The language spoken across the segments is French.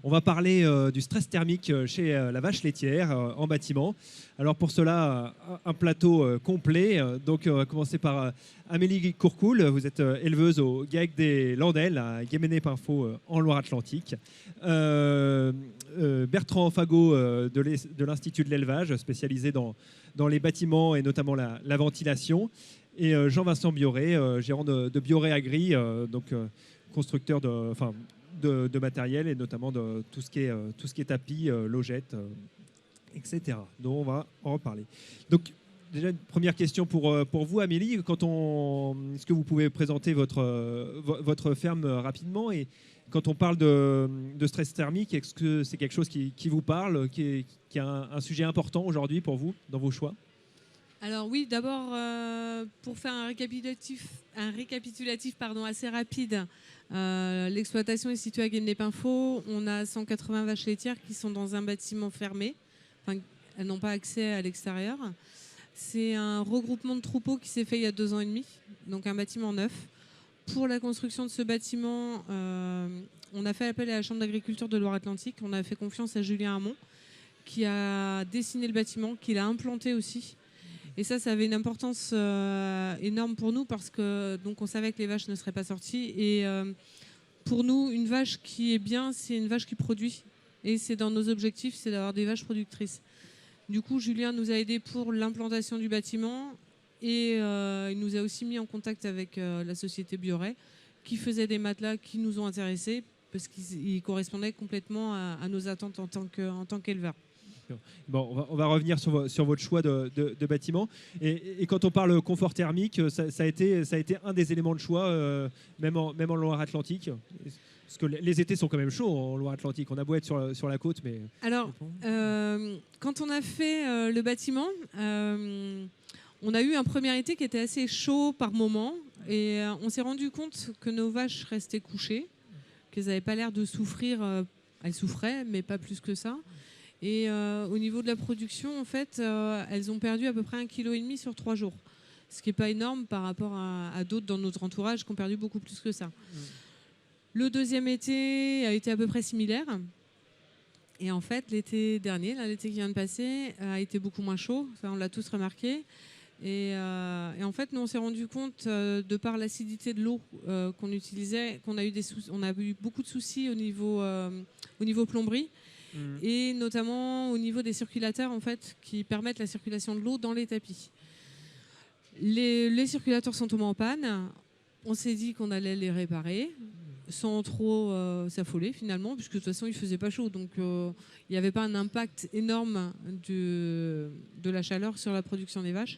On va parler du stress thermique chez la vache laitière en bâtiment. Alors pour cela, un plateau complet. Donc on va commencer par Amélie Courcoul. Vous êtes éleveuse au GAEC des Landelles à Guéméné-Pinfo en Loire-Atlantique. Bertrand Fagot de l'Institut de l'élevage, spécialisé dans les bâtiments et notamment la ventilation. Et Jean-Vincent Bioré, gérant de Bioré Agri, constructeur de matériel et notamment de tout ce qui est tapis, logettes, etc. Donc on va en reparler. Donc déjà une première question pour vous, Amélie. Est-ce que vous pouvez présenter votre ferme rapidement, et quand on parle de stress thermique, est-ce que c'est quelque chose qui vous parle, qui est un sujet important aujourd'hui pour vous dans vos choix? Alors oui, d'abord, pour faire un récapitulatif assez rapide, l'exploitation est située à Guéméné-Pinfo. On a 180 vaches laitières qui sont dans un bâtiment fermé. Enfin, elles n'ont pas accès à l'extérieur. C'est un regroupement de troupeaux qui s'est fait il y a 2 ans et demi, donc un bâtiment neuf. Pour la construction de ce bâtiment, on a fait appel à la Chambre d'agriculture de Loire-Atlantique. On a fait confiance à Julien Hamon, qui a dessiné le bâtiment, qui l'a implanté aussi. Et ça avait une importance énorme pour nous, parce que donc on savait que les vaches ne seraient pas sorties. Et pour nous, une vache qui est bien, c'est une vache qui produit. Et c'est dans nos objectifs, c'est d'avoir des vaches productrices. Du coup, Julien nous a aidés pour l'implantation du bâtiment. Et il nous a aussi mis en contact avec la société Bioré, qui faisait des matelas qui nous ont intéressés, parce qu'ils correspondaient complètement à nos attentes en tant qu'éleveurs. Bon, on va revenir sur votre choix de bâtiment. Et quand on parle confort thermique, ça a été un des éléments de choix, même en Loire-Atlantique. Parce que les étés sont quand même chauds en Loire-Atlantique. On a beau être sur la côte, mais... Alors, quand on a fait le bâtiment, on a eu un premier été qui était assez chaud par moment. Et on s'est rendu compte que nos vaches restaient couchées, qu'elles n'avaient pas l'air de souffrir. Elles souffraient, mais pas plus que ça. Et au niveau de la production, en fait, elles ont perdu à peu près 1,5 kg sur 3 jours. Ce qui n'est pas énorme par rapport à d'autres dans notre entourage qui ont perdu beaucoup plus que ça. Le deuxième été a été à peu près similaire. Et en fait, l'été dernier, l'été qui vient de passer, a été beaucoup moins chaud. Ça, on l'a tous remarqué. Et en fait, nous, on s'est rendu compte, de par l'acidité de l'eau qu'on utilisait, qu'on a eu beaucoup de soucis au niveau plomberie. Et notamment au niveau des circulateurs, en fait, qui permettent la circulation de l'eau dans les tapis. Les circulateurs sont tombés en panne. On s'est dit qu'on allait les réparer sans trop s'affoler finalement, puisque de toute façon il faisait pas chaud, donc il n'y avait pas un impact énorme de la chaleur sur la production des vaches.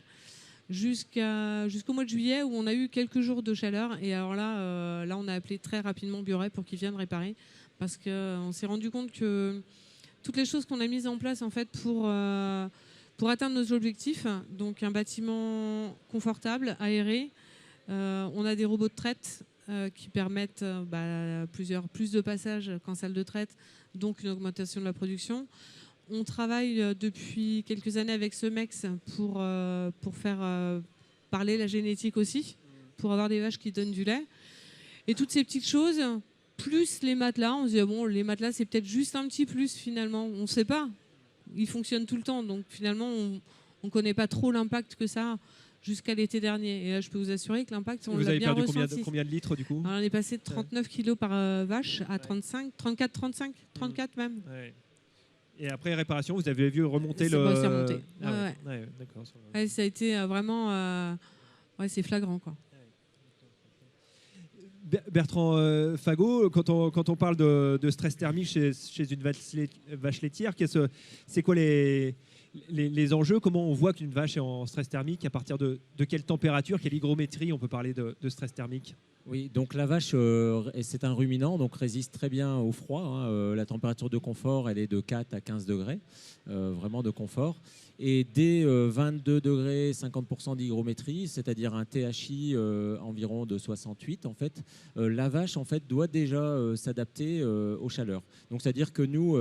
Jusqu'au mois de juillet, où on a eu quelques jours de chaleur, et alors là on a appelé très rapidement Bioré pour qu'ils viennent réparer, parce qu'on s'est rendu compte que toutes les choses qu'on a mises en place, en fait, pour atteindre nos objectifs, donc un bâtiment confortable, aéré, on a des robots de traite qui permettent plus de passages qu'en salle de traite, donc une augmentation de la production. On travaille depuis quelques années avec Semex pour faire parler la génétique aussi, pour avoir des vaches qui donnent du lait. Et toutes ces petites choses, plus les matelas, on se dit, bon, les matelas, c'est peut-être juste un petit plus finalement. On ne sait pas. Ils fonctionnent tout le temps. Donc finalement, on ne connaît pas trop l'impact que ça a jusqu'à l'été dernier. Et là, je peux vous assurer que l'impact, on l'a bien ressenti. Vous avez perdu combien de litres du coup? Alors, on est passé de 39 kg par vache à 35, 34, 35, 34 même. Ouais. Et après réparation, vous avez vu remonter c'est remonté. D'accord. Ça a été vraiment... c'est flagrant, quoi. Bertrand Fagot, quand on parle de stress thermique chez une vache laitière, c'est quoi les enjeux? Comment on voit qu'une vache est en stress thermique? À partir de quelle température, quelle hygrométrie on peut parler de stress thermique? Oui, donc la vache, c'est un ruminant, donc résiste très bien au froid. La température de confort, elle est de 4 à 15 degrés, vraiment de confort. Et dès 22 degrés, 50% d'hygrométrie, c'est-à-dire un THI environ de 68, en fait, la vache en fait, doit déjà s'adapter aux chaleurs. Donc c'est-à-dire que nous,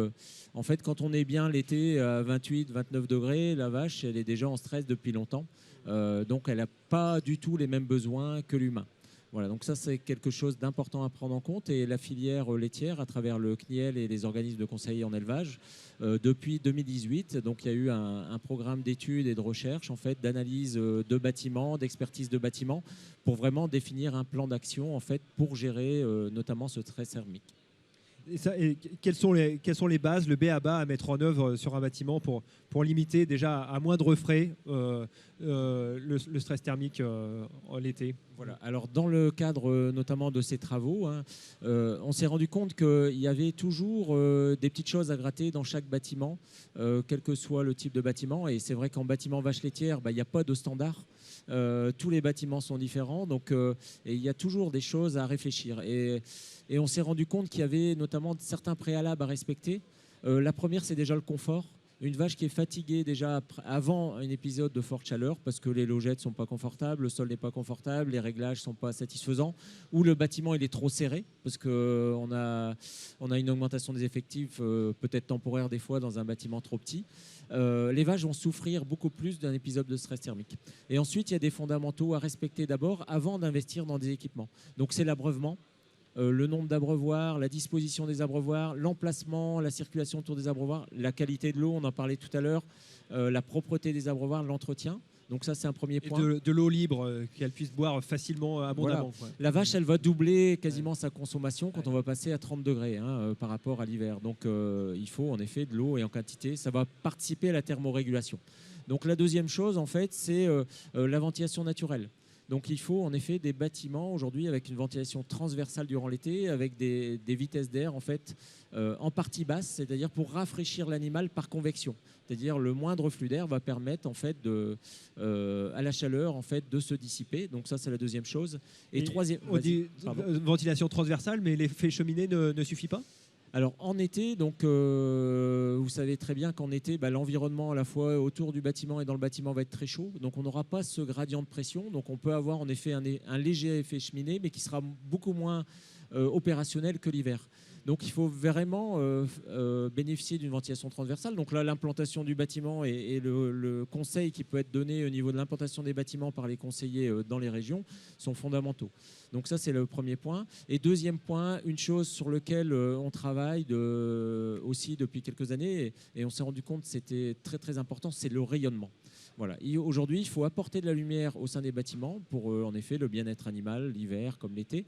en fait, quand on est bien l'été à 28, 29 degrés, la vache, elle est déjà en stress depuis longtemps. Donc elle n'a pas du tout les mêmes besoins que l'humain. Voilà, donc ça c'est quelque chose d'important à prendre en compte et la filière laitière à travers le CNIEL et les organismes de conseil en élevage depuis 2018, donc il y a eu un programme d'études et de recherche en fait d'analyse de bâtiments, d'expertise de bâtiments pour vraiment définir un plan d'action en fait pour gérer notamment ce stress thermique. Et quelles sont les bases, le B.A.B.A. à mettre en œuvre sur un bâtiment pour limiter déjà à moindre frais le stress thermique en l'été? Voilà. Alors dans le cadre notamment de ces travaux, hein, on s'est rendu compte qu'il y avait toujours des petites choses à gratter dans chaque bâtiment, quel que soit le type de bâtiment. Et c'est vrai qu'en bâtiment vache laitière, il n'y a pas de standard. Tous les bâtiments sont différents, donc et il y a toujours des choses à réfléchir. Et on s'est rendu compte qu'il y avait notamment certains préalables à respecter. La première, c'est déjà le confort. Une vache qui est fatiguée déjà avant un épisode de forte chaleur parce que les logettes ne sont pas confortables, le sol n'est pas confortable, les réglages ne sont pas satisfaisants, ou le bâtiment il est trop serré parce qu'on a une augmentation des effectifs peut-être temporaire des fois dans un bâtiment trop petit. Les vaches vont souffrir beaucoup plus d'un épisode de stress thermique. Et ensuite, il y a des fondamentaux à respecter d'abord avant d'investir dans des équipements. Donc c'est l'abreuvement. Le nombre d'abreuvoirs, la disposition des abreuvoirs, l'emplacement, la circulation autour des abreuvoirs, la qualité de l'eau, on en parlait tout à l'heure, la propreté des abreuvoirs, l'entretien. Donc ça, c'est un premier point. Et de l'eau libre, qu'elle puisse boire facilement, abondamment. Voilà. La vache, elle va doubler quasiment sa consommation quand on va passer à 30 degrés par rapport à l'hiver. Donc il faut en effet de l'eau et en quantité. Ça va participer à la thermorégulation. Donc la deuxième chose, en fait, c'est la ventilation naturelle. Donc il faut en effet des bâtiments aujourd'hui avec une ventilation transversale durant l'été, avec des vitesses d'air en fait en partie basse, c'est-à-dire pour rafraîchir l'animal par convection. C'est-à-dire le moindre flux d'air va permettre en fait à la chaleur en fait de se dissiper. Donc ça c'est la deuxième chose. Et troisième, ventilation transversale, mais l'effet cheminée ne suffit pas? Alors en été, donc vous savez très bien qu'en été, l'environnement à la fois autour du bâtiment et dans le bâtiment va être très chaud. Donc on n'aura pas ce gradient de pression. Donc on peut avoir en effet un léger effet cheminée, mais qui sera beaucoup moins opérationnel que l'hiver. Donc il faut vraiment bénéficier d'une ventilation transversale. Donc là, l'implantation du bâtiment et le conseil qui peut être donné au niveau de l'implantation des bâtiments par les conseillers dans les régions sont fondamentaux. Donc ça, c'est le premier point. Et deuxième point, une chose sur laquelle on travaille aussi depuis quelques années, et on s'est rendu compte que c'était très très important, c'est le rayonnement. Voilà. Aujourd'hui, il faut apporter de la lumière au sein des bâtiments pour en effet le bien-être animal, l'hiver comme l'été,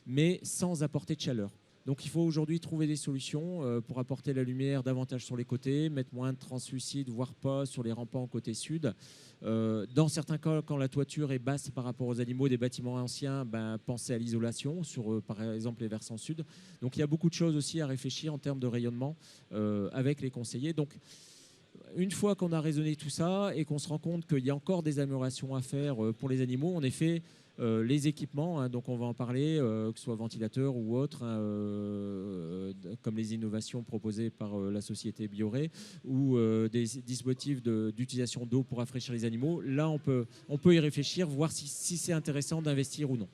mais sans apporter de chaleur. Donc il faut aujourd'hui trouver des solutions pour apporter la lumière davantage sur les côtés, mettre moins de translucide, voire pas sur les rampants côté sud. Dans certains cas, quand la toiture est basse par rapport aux animaux des bâtiments anciens, pensez à l'isolation sur par exemple les versants sud. Donc il y a beaucoup de choses aussi à réfléchir en termes de rayonnement avec les conseillers. Donc une fois qu'on a raisonné tout ça et qu'on se rend compte qu'il y a encore des améliorations à faire pour les animaux, en effet, les équipements, donc on va en parler, que ce soit ventilateurs ou autres, comme les innovations proposées par la société Bioré, ou des dispositifs d'utilisation d'eau pour rafraîchir les animaux. Là, on peut y réfléchir, voir si c'est intéressant d'investir ou non.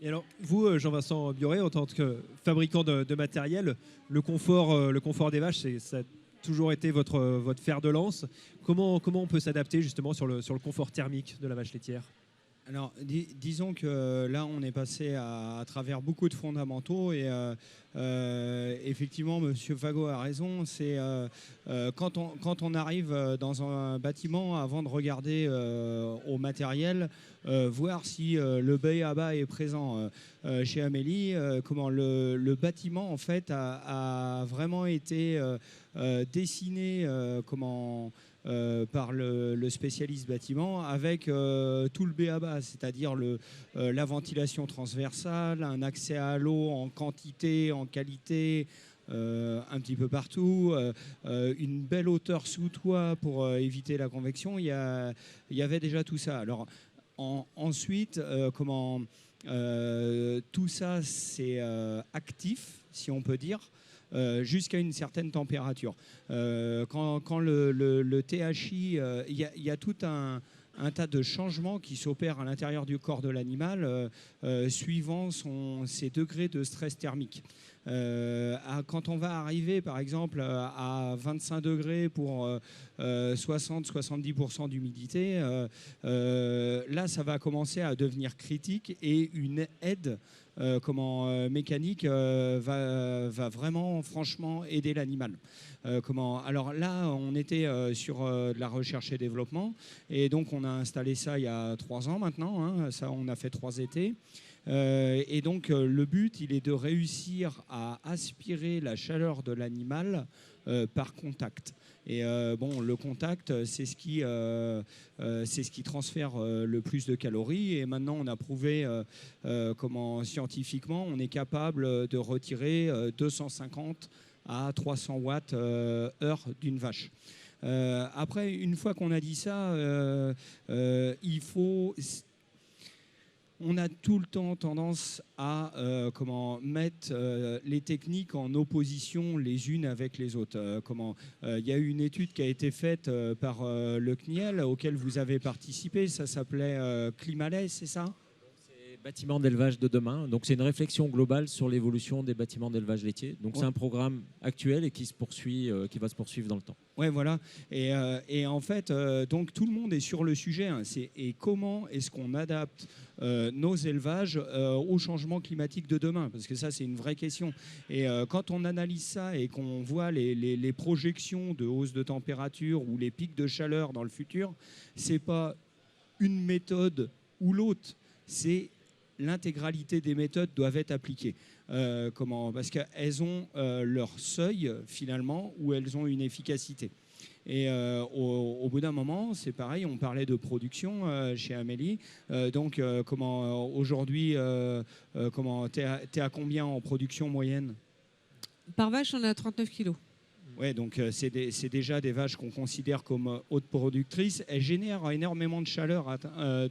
Et alors, vous, Jean-Vincent Bioré, en tant que fabricant de matériel, le confort des vaches, ça a toujours été votre fer de lance. Comment on peut s'adapter justement sur le confort thermique de la vache laitière? Alors, disons que là, on est passé à travers beaucoup de fondamentaux et effectivement, Monsieur Fagot a raison. C'est quand on arrive dans un bâtiment, avant de regarder au matériel, voir si le B.A.B.A. est présent chez Amélie, comment le bâtiment en fait a vraiment été dessiné par le spécialiste bâtiment avec tout le B.A.B.A., c'est-à-dire la ventilation transversale, un accès à l'eau en quantité, en qualité, un petit peu partout, une belle hauteur sous toit pour éviter la convection. Il y avait déjà tout ça. Alors ensuite, tout ça c'est actif, si on peut dire. Jusqu'à une certaine température. Quand le THI, il y a tout un un tas de changements qui s'opèrent à l'intérieur du corps de l'animal suivant ses degrés de stress thermique. Quand on va arriver par exemple à 25 degrés pour 60-70% d'humidité, là ça va commencer à devenir critique et une aide mécanique va vraiment franchement aider l'animal. Alors là, on était sur de la recherche et développement, et donc on a installé ça il y a 3 ans maintenant, hein, ça on a fait 3 étés. Et donc le but, il est de réussir à aspirer la chaleur de l'animal par contact. Et le contact, c'est ce qui transfère le plus de calories. Et maintenant, on a prouvé scientifiquement, on est capable de retirer 250 à 300 watts heure d'une vache. Après, une fois qu'on a dit ça, on a tout le temps tendance à mettre les techniques en opposition les unes avec les autres. Il y a eu une étude qui a été faite par le CNIEL auquel vous avez participé. Ça s'appelait Climalais, c'est ça ? Bâtiments d'élevage de demain. Donc c'est une réflexion globale sur l'évolution des bâtiments d'élevage laitier. Donc c'est un programme actuel et qui va se poursuivre dans le temps. Ouais, voilà. Et en fait, donc tout le monde est sur le sujet. Hein. Et comment est-ce qu'on adapte nos élevages au changement climatique de demain ? Parce que ça, c'est une vraie question. Et quand on analyse ça et qu'on voit les projections de hausse de température ou les pics de chaleur dans le futur, c'est pas une méthode ou l'autre. C'est l'intégralité des méthodes doivent être appliquées. Parce qu'elles ont leur seuil, finalement, où elles ont une efficacité. Et au bout d'un moment, c'est pareil, on parlait de production chez Amélie. Aujourd'hui, t'es à combien en production moyenne ? Par vache, on est à 39 kilos. Ouais, donc c'est déjà des vaches qu'on considère comme hautes productrices. Elles génèrent énormément de chaleur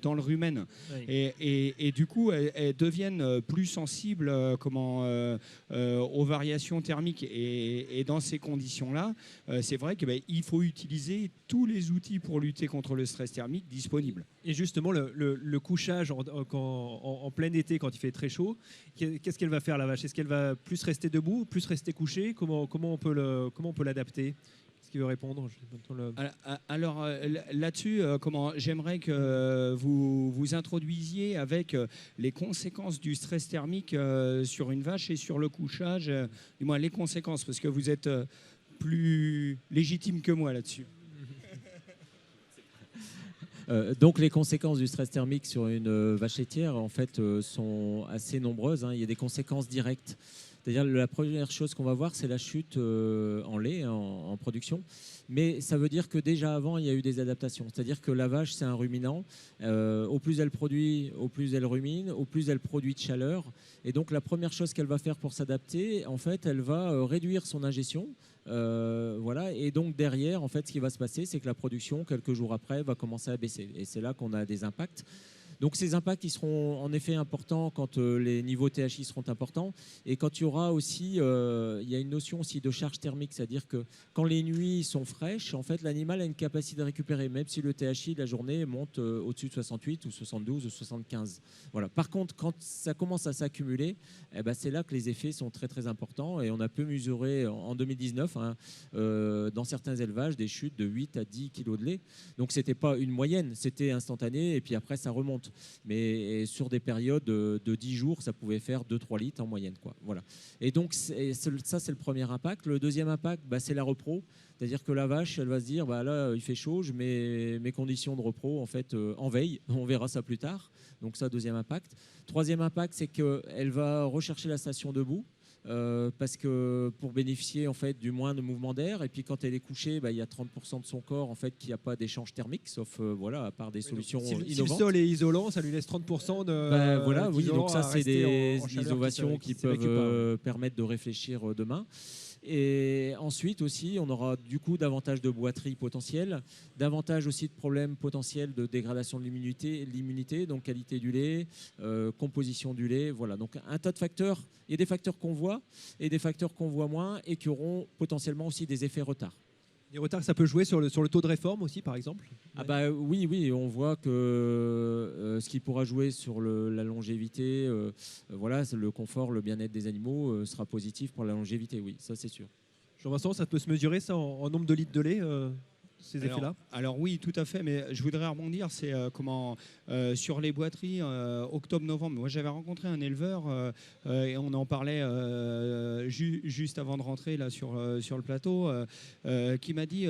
dans le rumen. Oui. Et du coup, elles deviennent plus sensibles aux variations thermiques. Et dans ces conditions-là, c'est vrai qu'il faut utiliser tous les outils pour lutter contre le stress thermique disponibles. Et justement, le couchage en plein été, quand il fait très chaud, qu'est-ce qu'elle va faire, la vache ? Est-ce qu'elle va plus rester debout, plus rester couchée ? Comment on peut l'adapter ? Est-ce qu'il veut répondre ? Alors là-dessus, j'aimerais que vous introduisiez avec les conséquences du stress thermique sur une vache et sur le couchage, du moins les conséquences, parce que vous êtes plus légitime que moi là-dessus. Donc les conséquences du stress thermique sur une vache laitière en fait sont assez nombreuses. Hein. Il y a des conséquences directes. C'est-à-dire la première chose qu'on va voir, c'est la chute en lait, en production. Mais ça veut dire que déjà avant, il y a eu des adaptations. C'est-à-dire que la vache, c'est un ruminant. Au plus elle produit, au plus elle rumine, au plus elle produit de chaleur. Et donc la première chose qu'elle va faire pour s'adapter, en fait, elle va réduire son ingestion. Voilà. Et donc derrière, en fait, ce qui va se passer, c'est que la production, quelques jours après, va commencer à baisser. Et c'est là qu'on a des impacts. Donc ces impacts, ils seront en effet importants quand les niveaux THI seront importants et quand il y aura aussi, il y a une notion aussi de charge thermique, c'est-à-dire que quand les nuits sont fraîches, en fait, l'animal a une capacité de récupérer, même si le THI de la journée monte au-dessus de 68 ou 72 ou 75. Voilà. Par contre, quand ça commence à s'accumuler, c'est là que les effets sont très très importants et on a pu mesurer en 2019 dans certains élevages des chutes de 8 à 10 kilos de lait. Donc c'était pas une moyenne, c'était instantané et puis après ça remonte. Mais sur des périodes de 10 jours, ça pouvait faire 2-3 litres en moyenne, quoi. Voilà. Et donc, ça, c'est le premier impact. Le deuxième impact, c'est la repro. C'est-à-dire que la vache, elle va se dire, là, il fait chaud, je mets mes conditions de repro en fait, en veille. On verra ça plus tard. Donc ça, deuxième impact. Troisième impact, c'est qu'elle va rechercher la station debout. Parce que pour bénéficier en fait du moins de mouvement d'air et puis quand elle est couchée, il y a 30% de son corps en fait qui n'a pas d'échange thermique sauf à part des solutions innovantes. Si le sol est isolant, ça lui laisse 30% de oui, donc ça c'est des innovations qui peuvent permettre de réfléchir demain. Et ensuite aussi, on aura du coup davantage de boiterie potentielle, davantage aussi de problèmes potentiels de dégradation de l'immunité, donc qualité du lait, composition du lait, voilà. Donc un tas de facteurs. Il y a des facteurs qu'on voit et des facteurs qu'on voit moins et qui auront potentiellement aussi des effets retard. Les retards, ça peut jouer sur le taux de réforme aussi, par exemple. Ah bah oui, on voit que ce qui pourra jouer sur la longévité, voilà, le confort, le bien-être des animaux sera positif pour la longévité, oui, ça c'est sûr. Jean-Vincent, ça peut se mesurer ça en nombre de litres de lait, ces effets-là? Alors oui, tout à fait, mais je voudrais rebondir, c'est sur les boiteries, octobre-novembre. Moi, j'avais rencontré un éleveur et on en parlait juste avant de rentrer là sur le plateau, qui m'a dit,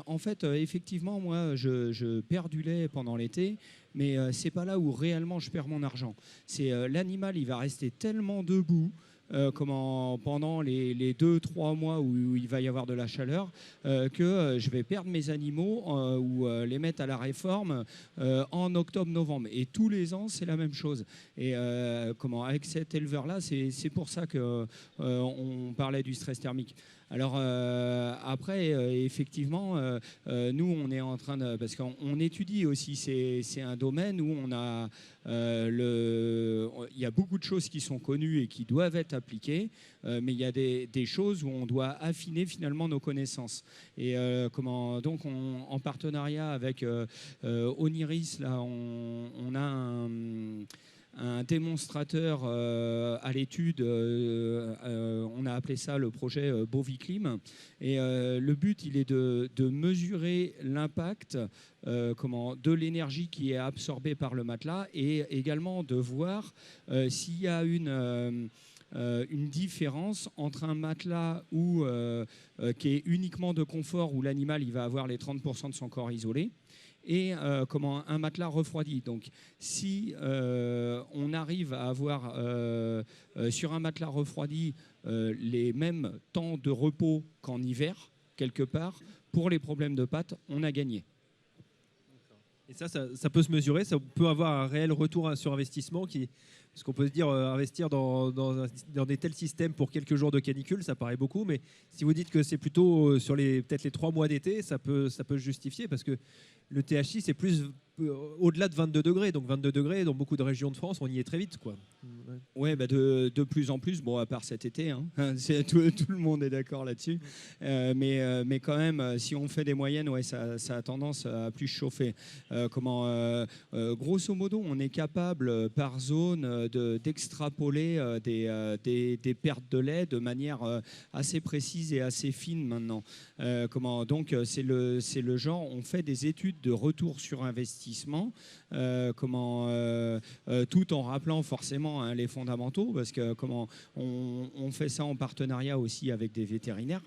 en fait, effectivement, moi, je perds du lait pendant l'été, mais c'est pas là où réellement je perds mon argent. C'est l'animal, il va rester tellement debout. Pendant les 2-3 mois où il va y avoir de la chaleur, que je vais perdre mes animaux ou les mettre à la réforme en octobre-novembre. Et tous les ans, c'est la même chose. Et avec cet éleveur-là, c'est pour ça qu'on parlait du stress thermique. Alors après, effectivement, nous, on est en train de... Parce qu'on étudie aussi, c'est un domaine où on a... il y a beaucoup de choses qui sont connues et qui doivent être appliquées, mais il y a des choses où on doit affiner finalement nos connaissances. Et donc, en partenariat avec Oniris, là, on a un démonstrateur à l'étude, on a appelé ça le projet Boviclim. Et le but, il est de mesurer l'impact de l'énergie qui est absorbée par le matelas et également de voir s'il y a une différence entre un matelas qui est uniquement de confort, où l'animal il va avoir les 30% de son corps isolé, et un matelas refroidi. Donc si on arrive à avoir sur un matelas refroidi les mêmes temps de repos qu'en hiver, quelque part, pour les problèmes de pattes, on a gagné. Et ça peut se mesurer, ça peut avoir un réel retour sur investissement parce qu'on peut se dire investir dans des tels systèmes pour quelques jours de canicule, ça paraît beaucoup, mais si vous dites que c'est plutôt sur peut-être les 3 mois d'été, ça peut se justifier, parce que le THI, c'est plus au-delà de 22 degrés. Donc 22 degrés, dans beaucoup de régions de France, on y est très vite, quoi. Ouais, de plus en plus, bon, à part cet été, hein, tout le monde est d'accord là-dessus. Mais quand même, si on fait des moyennes, ouais, ça a tendance à plus chauffer. Grosso modo, on est capable par zone d'extrapoler des pertes de lait de manière assez précise et assez fine maintenant. Donc c'est le genre, on fait des études de retour sur investissement, tout en rappelant forcément les fondamentaux, parce que on fait ça en partenariat aussi avec des vétérinaires.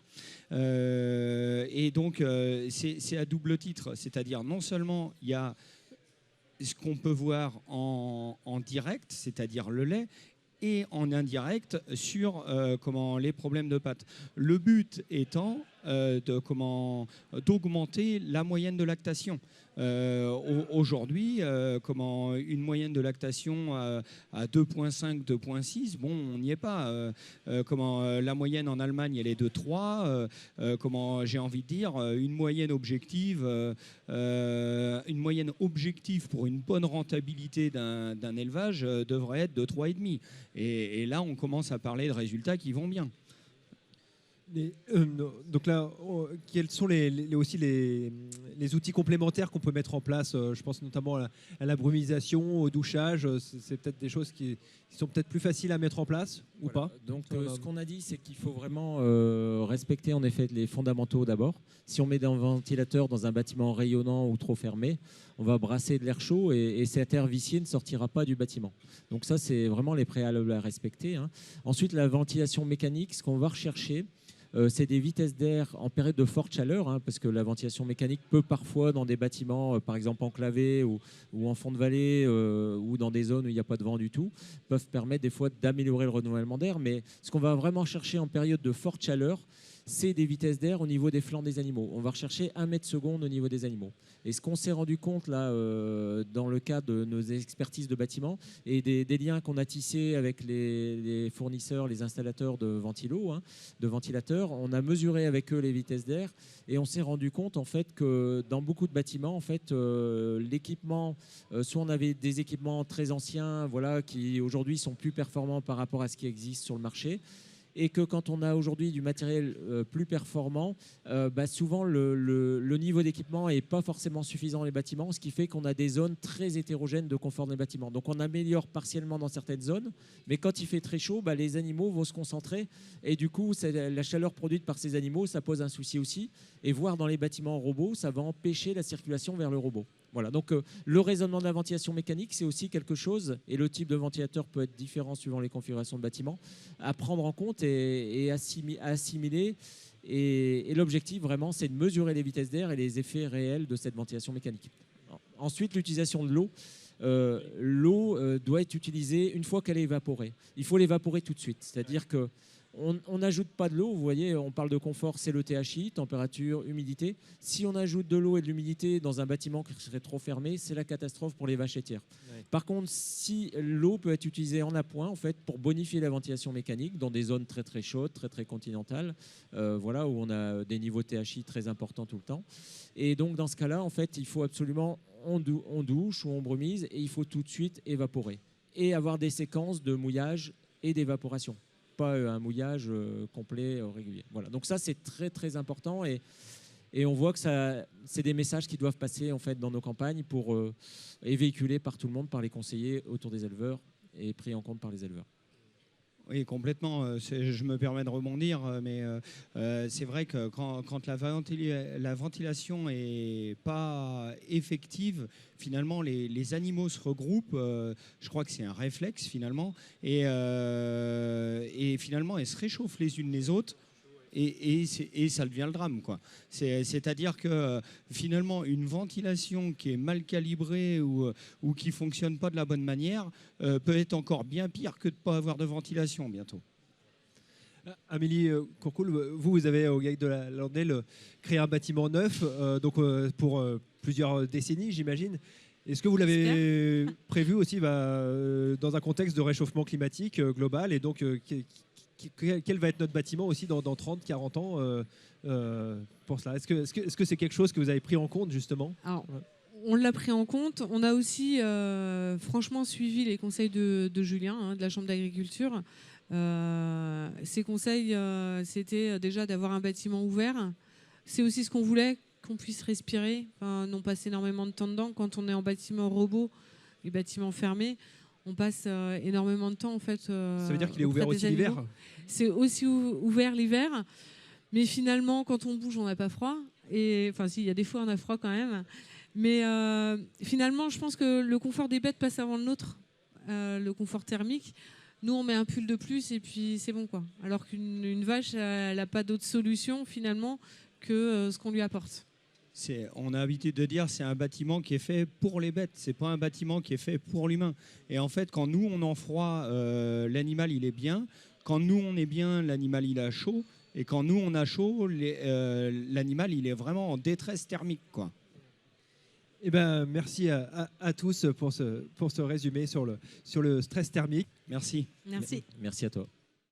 Et donc c'est à double titre, c'est-à-dire non seulement il y a ce qu'on peut voir en direct, c'est-à-dire le lait, et en indirect sur les problèmes de pattes. Le but étant d'augmenter la moyenne de lactation. Aujourd'hui, une moyenne de lactation à 2,5, 2,6, bon, on n'y est pas. La moyenne en Allemagne, elle est de 3. J'ai envie de dire, une moyenne objective pour une bonne rentabilité d'un élevage devrait être de 3,5. Et là, on commence à parler de résultats qui vont bien. Donc là, quels sont aussi les outils complémentaires qu'on peut mettre en place? Je pense notamment à la brumisation, au douchage. C'est peut-être des choses qui sont peut-être plus faciles à mettre en place, ou pas? Donc ce qu'on a dit, c'est qu'il faut vraiment respecter en effet les fondamentaux d'abord. Si on met un ventilateur dans un bâtiment rayonnant ou trop fermé, on va brasser de l'air chaud et cet air vicié ne sortira pas du bâtiment. Donc ça, c'est vraiment les préalables à respecter, hein. Ensuite, la ventilation mécanique, ce qu'on va rechercher, c'est des vitesses d'air en période de forte chaleur, hein, parce que la ventilation mécanique peut parfois, dans des bâtiments, par exemple enclavés ou en fond de vallée, ou dans des zones où il n'y a pas de vent du tout, peuvent permettre des fois d'améliorer le renouvellement d'air. Mais ce qu'on va vraiment chercher en période de forte chaleur, c'est des vitesses d'air au niveau des flancs des animaux. On va rechercher 1 mètre seconde au niveau des animaux. Et ce qu'on s'est rendu compte là, dans le cadre de nos expertises de bâtiments et des liens qu'on a tissés avec les fournisseurs, les installateurs de ventilateurs, on a mesuré avec eux les vitesses d'air et on s'est rendu compte en fait que dans beaucoup de bâtiments, en fait, l'équipement, soit on avait des équipements très anciens, voilà, qui aujourd'hui sont plus performants par rapport à ce qui existe sur le marché. et que quand on a aujourd'hui du matériel plus performant, souvent le niveau d'équipement n'est pas forcément suffisant dans les bâtiments, ce qui fait qu'on a des zones très hétérogènes de confort dans les bâtiments. Donc on améliore partiellement dans certaines zones, mais quand il fait très chaud, les animaux vont se concentrer et du coup la chaleur produite par ces animaux, ça pose un souci aussi. Et voir dans les bâtiments robots, ça va empêcher la circulation vers le robot. Voilà, donc le raisonnement de la ventilation mécanique, c'est aussi quelque chose, et le type de ventilateur peut être différent suivant les configurations de bâtiments, à prendre en compte et à assimiler. Et l'objectif, vraiment, c'est de mesurer les vitesses d'air et les effets réels de cette ventilation mécanique. Ensuite, l'utilisation de l'eau. L'eau doit être utilisée une fois qu'elle est évaporée. Il faut l'évaporer tout de suite. C'est-à-dire que on n'ajoute pas de l'eau, vous voyez, on parle de confort, c'est le THI, température, humidité. Si on ajoute de l'eau et de l'humidité dans un bâtiment qui serait trop fermé, c'est la catastrophe pour les vaches laitières. Ouais. Par contre, si l'eau peut être utilisée en appoint, en fait, pour bonifier la ventilation mécanique dans des zones très très chaudes, très très continentales, voilà, où on a des niveaux THI très importants tout le temps. Et donc dans ce cas-là, en fait, il faut absolument on douche ou on brumise et il faut tout de suite évaporer et avoir des séquences de mouillage et d'évaporation. Pas un mouillage complet, régulier. Voilà. Donc ça, c'est très très important et on voit que c'est des messages qui doivent passer en fait dans nos campagnes et véhiculés par tout le monde, par les conseillers autour des éleveurs et pris en compte par les éleveurs. Oui, complètement. Je me permets de rebondir, mais c'est vrai que quand la ventilation n'est pas effective, finalement, les animaux se regroupent. Je crois que c'est un réflexe, finalement. Et finalement, elles se réchauffent les unes les autres. Et ça devient le drame, quoi. C'est-à-dire que finalement, une ventilation qui est mal calibrée ou qui ne fonctionne pas de la bonne manière peut être encore bien pire que de ne pas avoir de ventilation bientôt. Amélie Courcoul, vous avez au GAEC de la Landelle créé un bâtiment neuf pour plusieurs décennies, j'imagine. Est-ce que vous l'avez prévu aussi dans un contexte de réchauffement climatique global et donc quel va être notre bâtiment aussi dans 30, 40 ans pour cela? Est-ce que c'est quelque chose que vous avez pris en compte justement? Alors, on l'a pris en compte. On a aussi franchement suivi les conseils de Julien, de la Chambre d'agriculture. Ces conseils, c'était déjà d'avoir un bâtiment ouvert. C'est aussi ce qu'on voulait, qu'on puisse respirer, non passer énormément de temps dedans. Quand on est en bâtiment robot, les bâtiments fermés, on passe énormément de temps en fait. Ça veut dire qu'il est ouvert aussi l'hiver? C'est aussi ouvert l'hiver, mais finalement quand on bouge on n'a pas froid. Et enfin si, il y a des fois on a froid quand même, mais finalement je pense que le confort des bêtes passe avant le nôtre, le confort thermique. Nous on met un pull de plus et puis c'est bon quoi. Alors qu'une vache elle n'a pas d'autre solution finalement que ce qu'on lui apporte. On a l'habitude de dire c'est un bâtiment qui est fait pour les bêtes, c'est pas un bâtiment qui est fait pour l'humain. Et en fait, quand nous on en froid, l'animal il est bien. Quand nous on est bien, l'animal il a chaud. Et quand nous on a chaud, l'animal il est vraiment en détresse thermique, quoi. Eh ben, merci à tous pour ce résumé sur le stress thermique. Merci. Merci. Merci à toi.